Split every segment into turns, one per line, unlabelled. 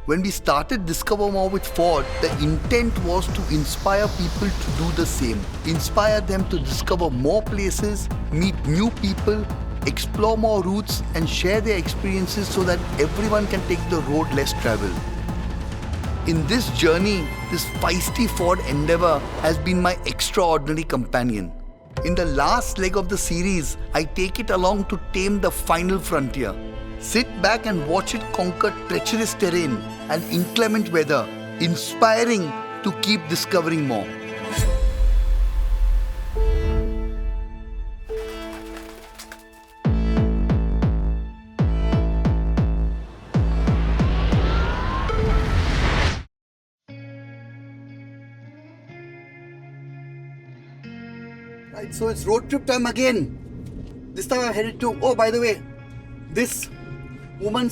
When we started Discover More with Ford, the intent was to inspire people to do the same. Inspire them to discover more places, meet new people, explore more routes and share their experiences so that everyone can take the road less traveled. In this journey, this feisty Ford Endeavour has been my extraordinary companion. In the last leg of the series, I take it along to tame the final frontier. Sit back and watch it conquer treacherous terrain and inclement weather, inspiring to keep discovering more. Right, so it's road trip time again. This time I'm headed to, oh by the way, this woman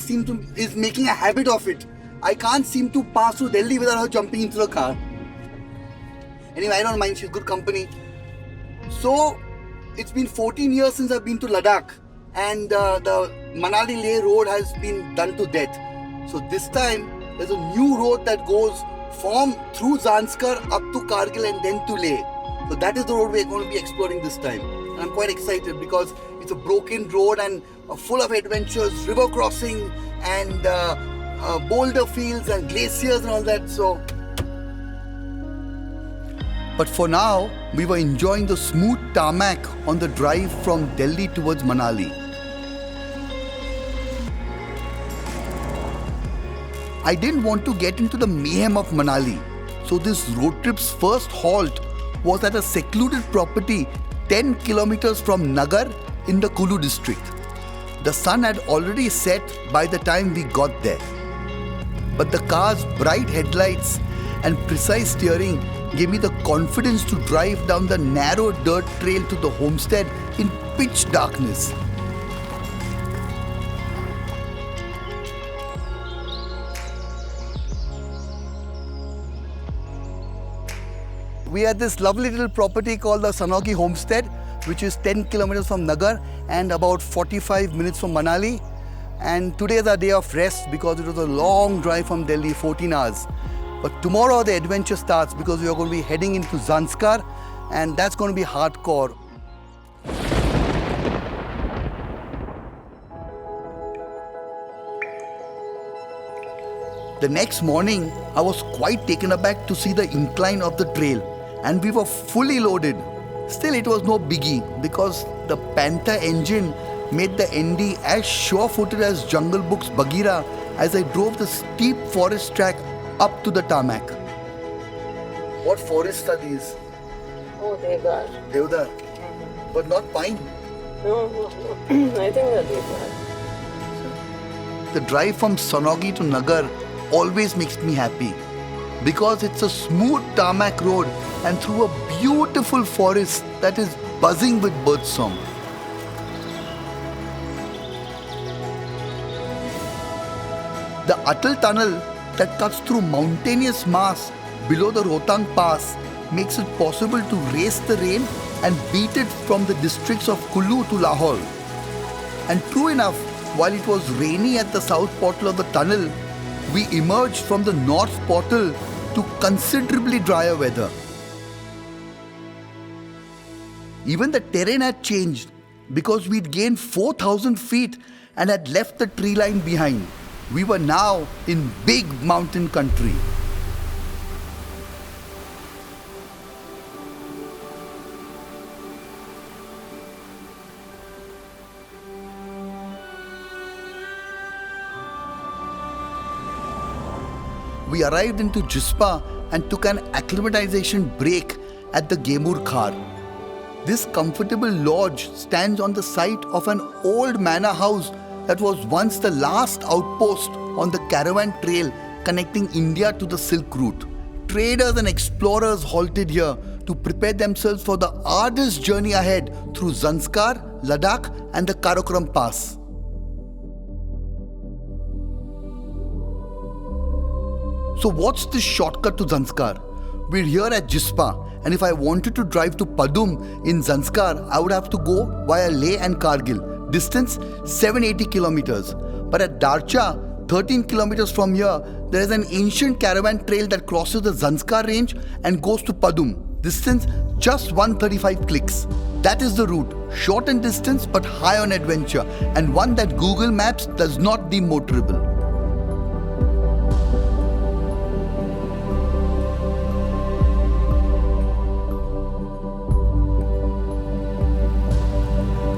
is making a habit of it. I can't seem to pass through Delhi without her jumping into the car. Anyway, I don't mind, she's good company. So, it's been 14 years since I've been to Ladakh and the Manali-Leh road has been done to death. So this time, there's a new road that goes through Zanskar up to Kargil and then to Leh. So that is the road we're going to be exploring this time. And I'm quite excited because it's a broken road and full of adventures, river crossing and boulder fields and glaciers and all that. So, but for now, we were enjoying the smooth tarmac on the drive from Delhi towards Manali. I didn't want to get into the mayhem of Manali, so this road trip's first halt was at a secluded property 10 kilometers from Nagar in the Kulu district. The sun had already set by the time we got there. But the car's bright headlights and precise steering gave me the confidence to drive down the narrow dirt trail to the homestead in pitch darkness. We had this lovely little property called the Sanogi Homestead, which is 10 kilometers from Nagar and about 45 minutes from Manali. And today is our day of rest because it was a long drive from Delhi, 14 hours. But tomorrow the adventure starts because we are going to be heading into Zanskar and that's going to be hardcore. The next morning, I was quite taken aback to see the incline of the trail and we were fully loaded. Still, it was no biggie because the Panther engine made the ND as sure-footed as Jungle Book's Bagheera as I drove the steep forest track up to the tarmac. What forests are these?
Oh, Deodar.
Deodar. But not pine.
No. I think they're Deodar.
The drive from Sanogi to Nagar always makes me happy because it's a smooth tarmac road and through a beautiful forest that is buzzing with birdsong. The Atal tunnel that cuts through mountainous mass below the Rohtang Pass makes it possible to race the rain and beat it from the districts of Kulu to Lahore. And true enough, while it was rainy at the south portal of the tunnel, we emerged from the north portal to considerably drier weather. Even the terrain had changed because we'd gained 4,000 feet and had left the tree line behind. We were now in big mountain country. We arrived into Jispa and took an acclimatization break at the Gemur Khar. This comfortable lodge stands on the site of an old manor house that was once the last outpost on the caravan trail connecting India to the Silk Route. Traders and explorers halted here to prepare themselves for the arduous journey ahead through Zanskar, Ladakh and the Karakoram Pass. So what's the shortcut to Zanskar? We're here at Jispa, and if I wanted to drive to Padum in Zanskar, I would have to go via Leh and Kargil, distance 780 kilometers. But at Darcha, 13 kilometers from here, there is an ancient caravan trail that crosses the Zanskar range and goes to Padum. Distance just 135 clicks. That is the route. Short in distance but high on adventure, and one that Google Maps does not deem motorable.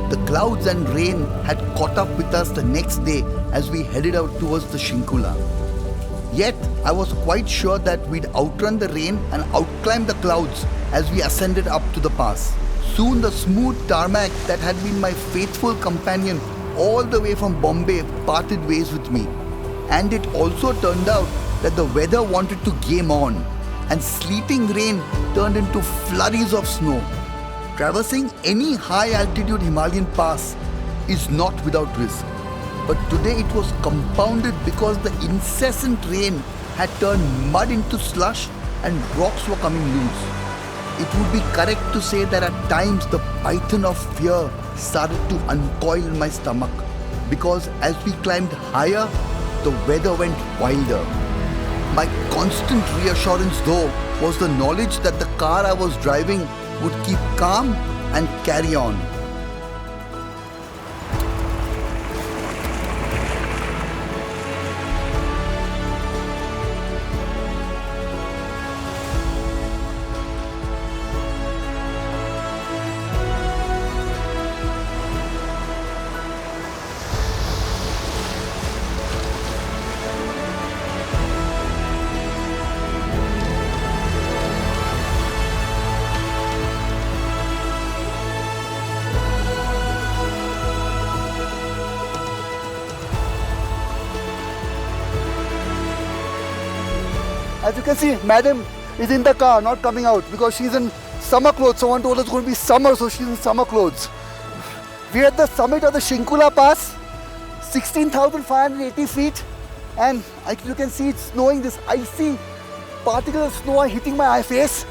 The clouds and rain had caught up with us the next day as we headed out towards the Shinkula. Yet, I was quite sure that we'd outrun the rain and outclimb the clouds as we ascended up to the pass. Soon the smooth tarmac that had been my faithful companion all the way from Bombay parted ways with me. And it also turned out that the weather wanted to game on, and sleeting rain turned into flurries of snow. Traversing any high-altitude Himalayan pass is not without risk. But today it was compounded because the incessant rain had turned mud into slush and rocks were coming loose. It would be correct to say that at times the python of fear started to uncoil in my stomach, because as we climbed higher, the weather went wilder. My constant reassurance though was the knowledge that the car I was driving would keep calm and carry on. As you can see, madam is in the car, not coming out because she's in summer clothes. Someone told us it's going to be summer, so she's in summer clothes. We're at the summit of the Shinkula Pass, 16,580 feet, and as you can see, it's snowing. This icy particles of snow are hitting my face,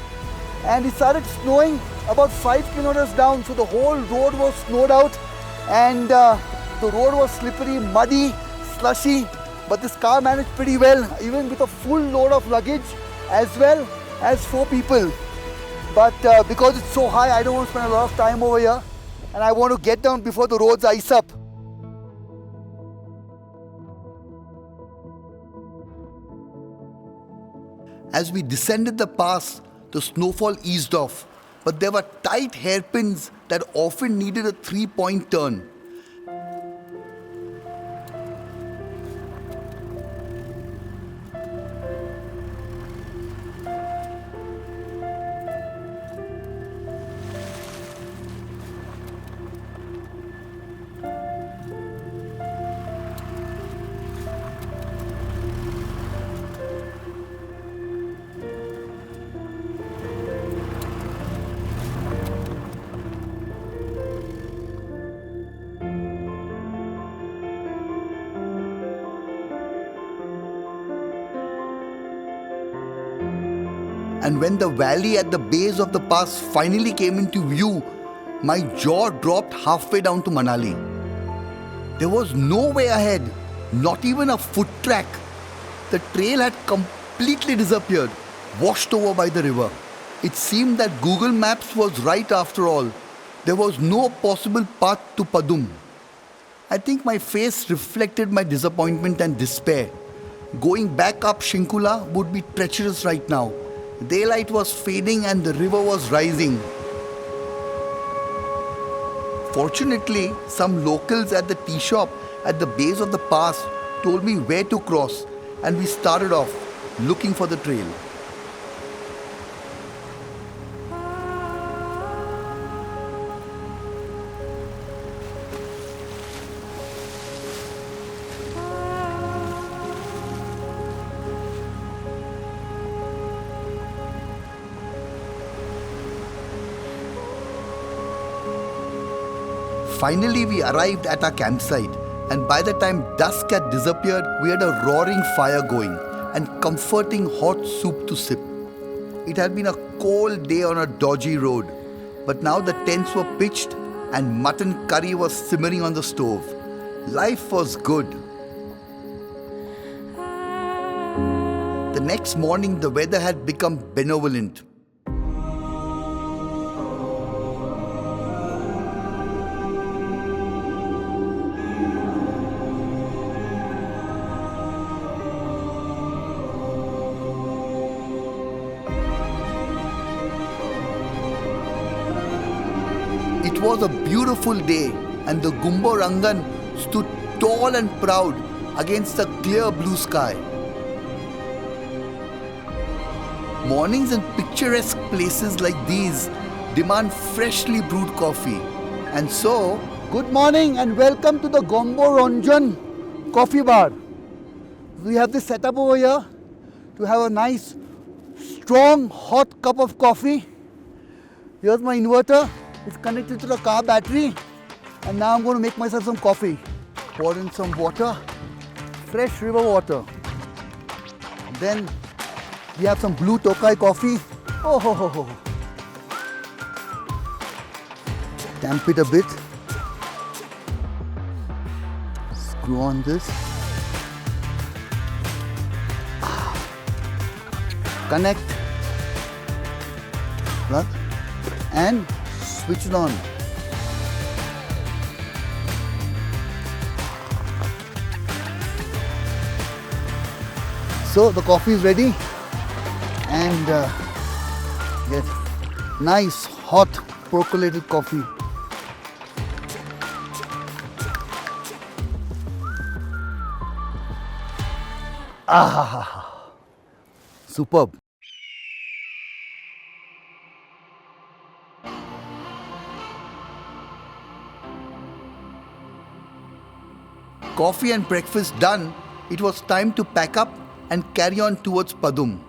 and it started snowing about 5 kilometers down, so the whole road was snowed out, and the road was slippery, muddy, slushy. But this car managed pretty well, even with a full load of luggage as well as 4 people. But because it's so high, I don't want to spend a lot of time over here, and I want to get down before the roads ice up. As we descended the pass, the snowfall eased off, but there were tight hairpins that often needed a 3-point turn. And when the valley at the base of the pass finally came into view, my jaw dropped halfway down to Manali. There was no way ahead, not even a foot track. The trail had completely disappeared, washed over by the river. It seemed that Google Maps was right after all. There was no possible path to Padum. I think my face reflected my disappointment and despair. Going back up Shinkula would be treacherous right now. Daylight was fading and the river was rising. Fortunately, some locals at the tea shop at the base of the pass told me where to cross, and we started off looking for the trail. Finally, we arrived at our campsite, and by the time dusk had disappeared, we had a roaring fire going and comforting hot soup to sip. It had been a cold day on a dodgy road, but now the tents were pitched and mutton curry was simmering on the stove. Life was good. The next morning, the weather had become benevolent. It was a beautiful day, and the Gumbo Rangan stood tall and proud against the clear blue sky. Mornings in picturesque places like these demand freshly brewed coffee. And so, good morning and welcome to the Gumbo Rangan coffee bar. We have this setup over here to have a nice, strong, hot cup of coffee. Here's my inverter. It's connected to the car battery. And now I'm going to make myself some coffee. Pour in some water, fresh river water. Then we have some blue Tokai coffee. Oh ho ho ho. Damp it a bit. Screw on this. Connect. Plug. And switch it on. So the coffee is ready, and get nice hot percolated coffee. Ah, superb. Coffee and breakfast done, it was time to pack up and carry on towards Padum.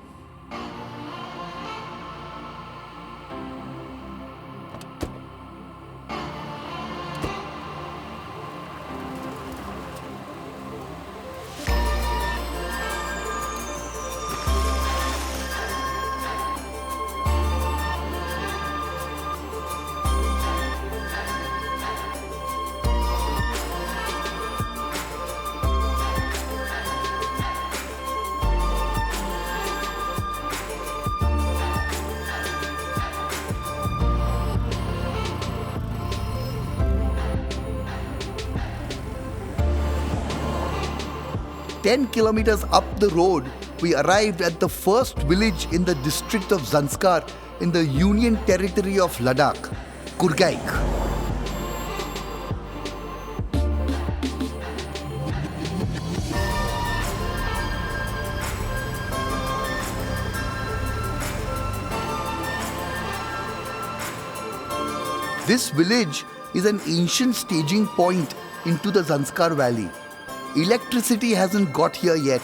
Ten kilometers up the road, we arrived at the first village in the district of Zanskar in the Union Territory of Ladakh, Kurgaik. This village is an ancient staging point into the Zanskar Valley. Electricity hasn't got here yet,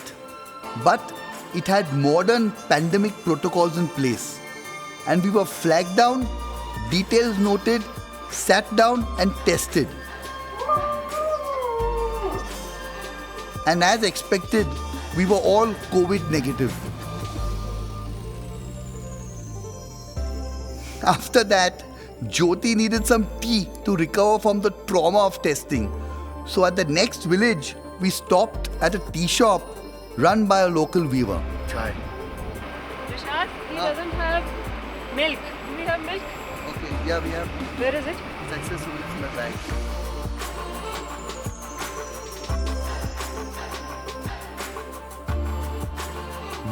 but it had modern pandemic protocols in place. And we were flagged down, details noted, sat down and tested. And as expected, we were all COVID negative. After that, Jyoti needed some tea to recover from the trauma of testing. So at the next village, we stopped at a tea shop run by a local weaver. Chai.
Rishad, he doesn't have milk. Do we have milk?
Okay, yeah, we have.
Where is it?
It's accessible in the bag.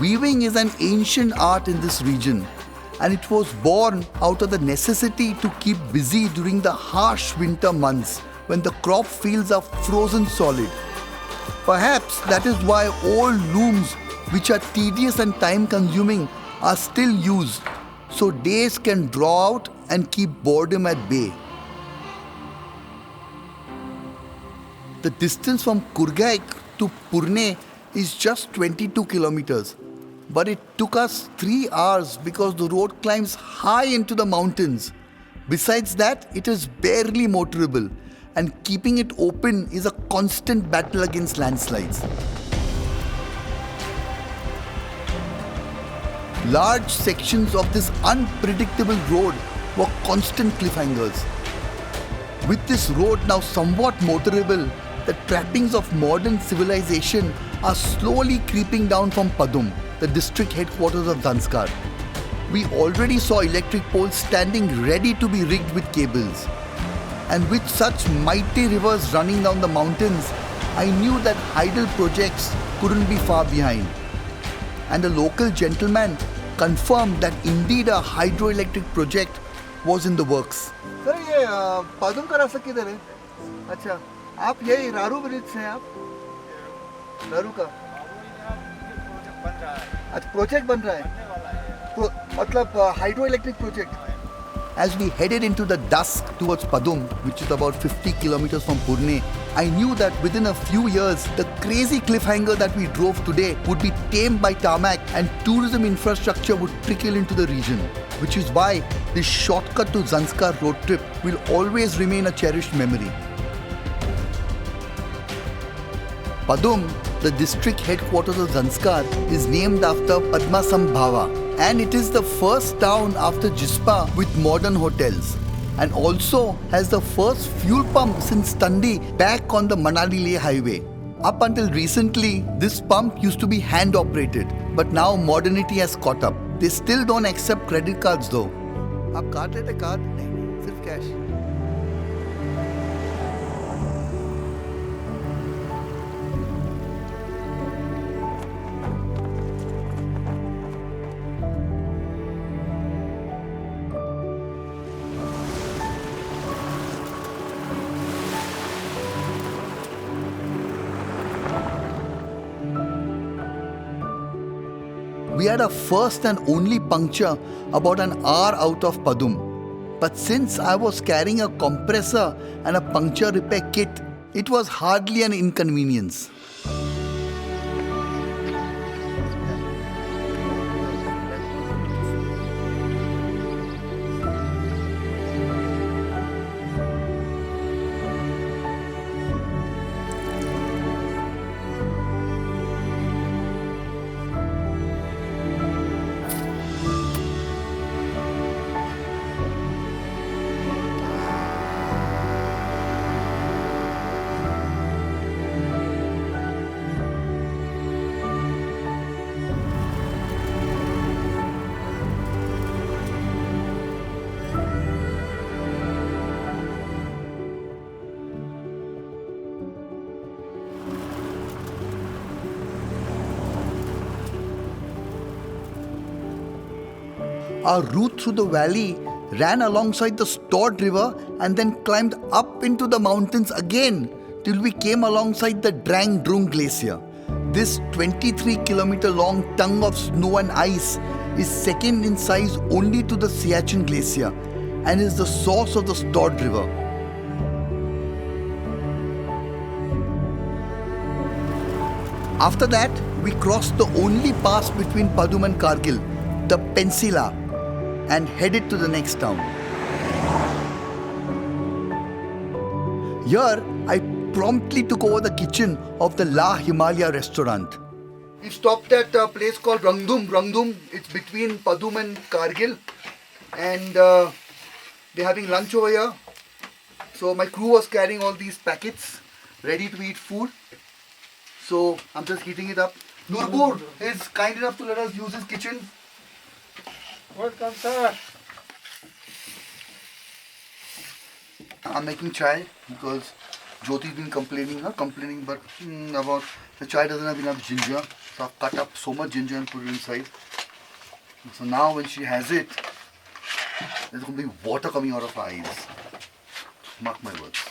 Weaving is an ancient art in this region, and it was born out of the necessity to keep busy during the harsh winter months when the crop fields are frozen solid. Perhaps that is why old looms, which are tedious and time-consuming, are still used, so days can draw out and keep boredom at bay. The distance from Kurgaik to Purne is just 22 kilometers, but it took us 3 hours because the road climbs high into the mountains. Besides that, it is barely motorable, and keeping it open is a constant battle against landslides. Large sections of this unpredictable road were constant cliffhangers. With this road now somewhat motorable, the trappings of modern civilization are slowly creeping down from Padum. the district headquarters of Zanskar. We already saw electric poles standing ready to be rigged with cables. And with such mighty rivers running down the mountains, I knew that hydel projects couldn't be far behind. And a local gentleman confirmed that indeed a hydroelectric project was in the works. Sir, ये पदुम का रास्ता किधर है? अच्छा, आप यही रारू bridge से हैं आप? रारू का? अच्छा, प्रोजेक्ट बन रहा है? मतलब hydroelectric project. As we headed into the dusk towards Padum, which is about 50 kilometers from Pune, I knew that within a few years, the crazy cliffhanger that we drove today would be tamed by tarmac and tourism infrastructure would trickle into the region. Which is why this shortcut to Zanskar road trip will always remain a cherished memory. Padum, the district headquarters of Zanskar, is named after Padmasambhava. And it is the first town after Jispa with modern hotels, and also has the first fuel pump since Tandi back on the Manali-Leh highway. Up until recently, this pump used to be hand operated, but now modernity has caught up. They still don't accept credit cards though. आप card लेते card नहीं सिर्फ cash. We had our first and only puncture about an hour out of Padum. But since I was carrying a compressor and a puncture repair kit, it was hardly an inconvenience. Our route through the valley ran alongside the Stord River and then climbed up into the mountains again till we came alongside the Drang Drung Glacier. This 23-kilometer long tongue of snow and ice is second in size only to the Siachen Glacier and is the source of the Stord River. After that, we crossed the only pass between Padum and Kargil, the Pensila, and headed to the next town. Here, I promptly took over the kitchen of the La Himalaya restaurant. We stopped at a place called Rangdum. It's between Padum and Kargil, and they're having lunch over here. So my crew was carrying all these packets, ready to eat food. So I'm just heating it up. Nurbur is kind enough to let us use his kitchen.
Welcome, sir.
I'm making chai because Jyoti's been complaining but about the chai doesn't have enough ginger. So I've cut up so much ginger and put it inside. So now when she has it, there's going to be water coming out of her eyes. Mark my words.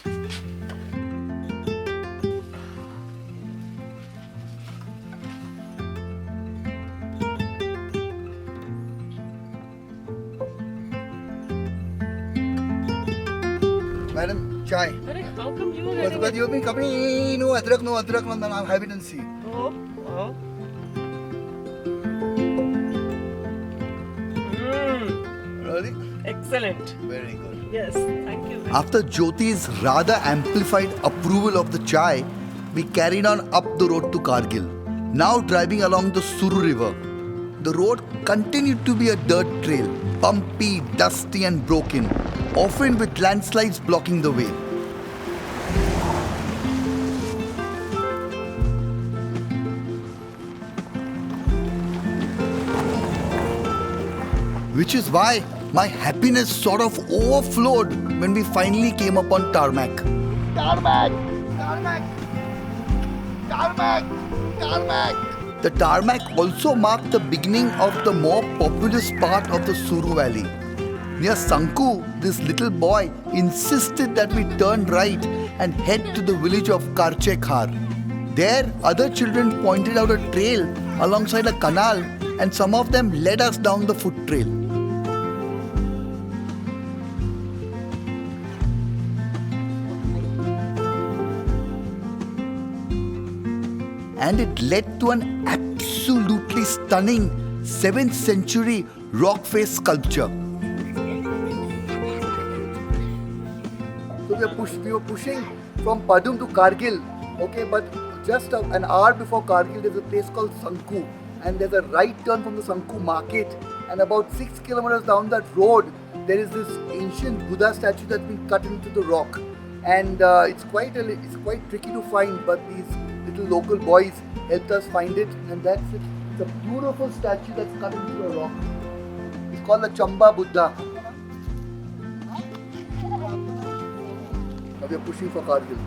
Madam, chai.
How come you are
Because you've been coming, no adrak, no, I'll have it and see.
Oh.
Really?
Excellent.
Very good.
Yes, thank you.
After Jyoti's rather amplified approval of the chai, we carried on up the road to Kargil, now driving along the Suru River. The road continued to be a dirt trail, bumpy, dusty and broken, often with landslides blocking the way. which is why my happiness sort of overflowed when we finally came upon tarmac. Tarmac! Tarmac! Tarmac! Tarmac! The tarmac also marked the beginning of the more populous part of the Suru Valley. Near Sanku, this little boy insisted that we turn right and head to the village of Karchekhar. There, other children pointed out a trail alongside a canal, and some of them led us down the foot trail. And it led to an absolutely stunning 7th century rock face sculpture. So we were pushing from Padum to Kargil, okay, but just an hour before Kargil there's a place called Sanku, and there's a right turn from the Sanku market, and about 6 kilometers down that road there is this ancient Buddha statue that's been cut into the rock, and it's quite tricky to find, but these little local boys helped us find it, and that's it. It's a beautiful statue that's cut into the rock. It's called the Chamba Buddha. Now we are pushing for Kargil.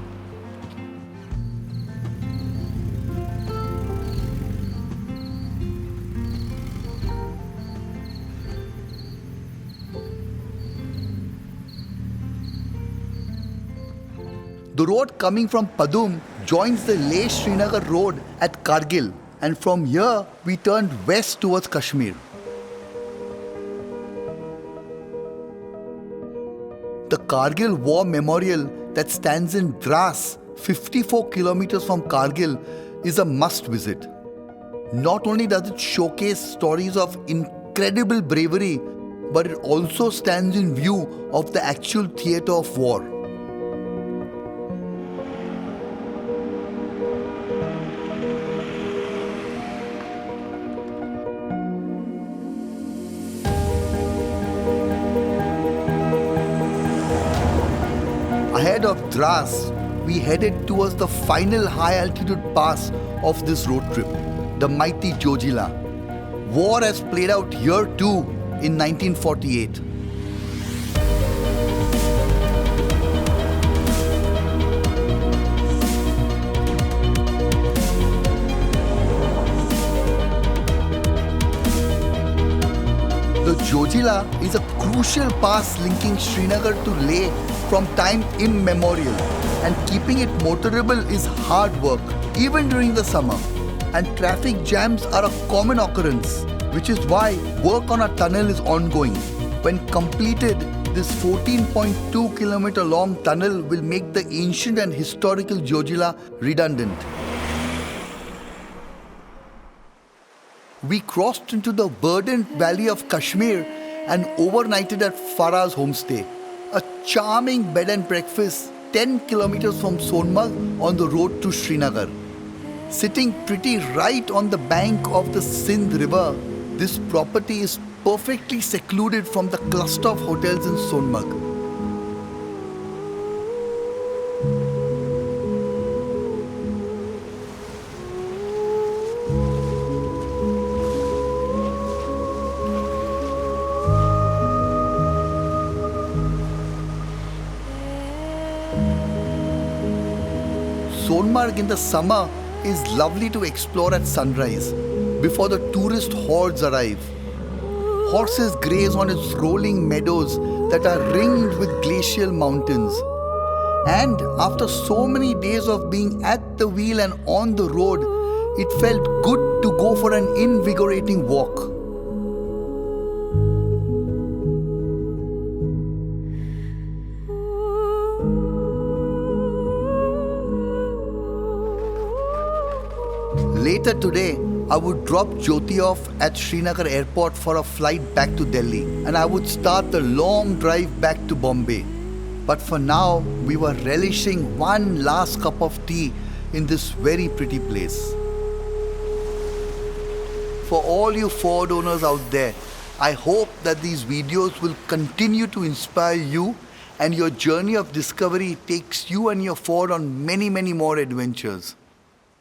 The road coming from Padum joins the Leh Srinagar road at Kargil, and from here we turned west towards Kashmir. The Kargil War Memorial that stands in Dras, 54 kilometers from Kargil, is a must visit. Not only does it showcase stories of incredible bravery, but it also stands in view of the actual theatre of war. Ahead of Dras, we headed towards the final high-altitude pass of this road trip, the mighty Jojila. War has played out here too in 1948. The Jojila is a crucial pass linking Srinagar to Leh from time immemorial, and keeping it motorable is hard work, even during the summer. And traffic jams are a common occurrence, which is why work on a tunnel is ongoing. When completed, this 14.2 kilometer long tunnel will make the ancient and historical Jojila redundant. We crossed into the verdant valley of Kashmir and overnighted at Farah's homestay, a charming bed and breakfast 10 kilometers from Sonmarg on the road to Srinagar. Sitting pretty right on the bank of the Sindh River, this property is perfectly secluded from the cluster of hotels in Sonmarg. Sonmarg in the summer is lovely to explore at sunrise, before the tourist hordes arrive. Horses graze on its rolling meadows that are ringed with glacial mountains. And after so many days of being at the wheel and on the road, it felt good to go for an invigorating walk. Later today, I would drop Jyoti off at Srinagar airport for a flight back to Delhi, and I would start the long drive back to Bombay. But for now, we were relishing one last cup of tea in this very pretty place. For all you Ford owners out there, I hope that these videos will continue to inspire you, and your journey of discovery takes you and your Ford on many, many more adventures.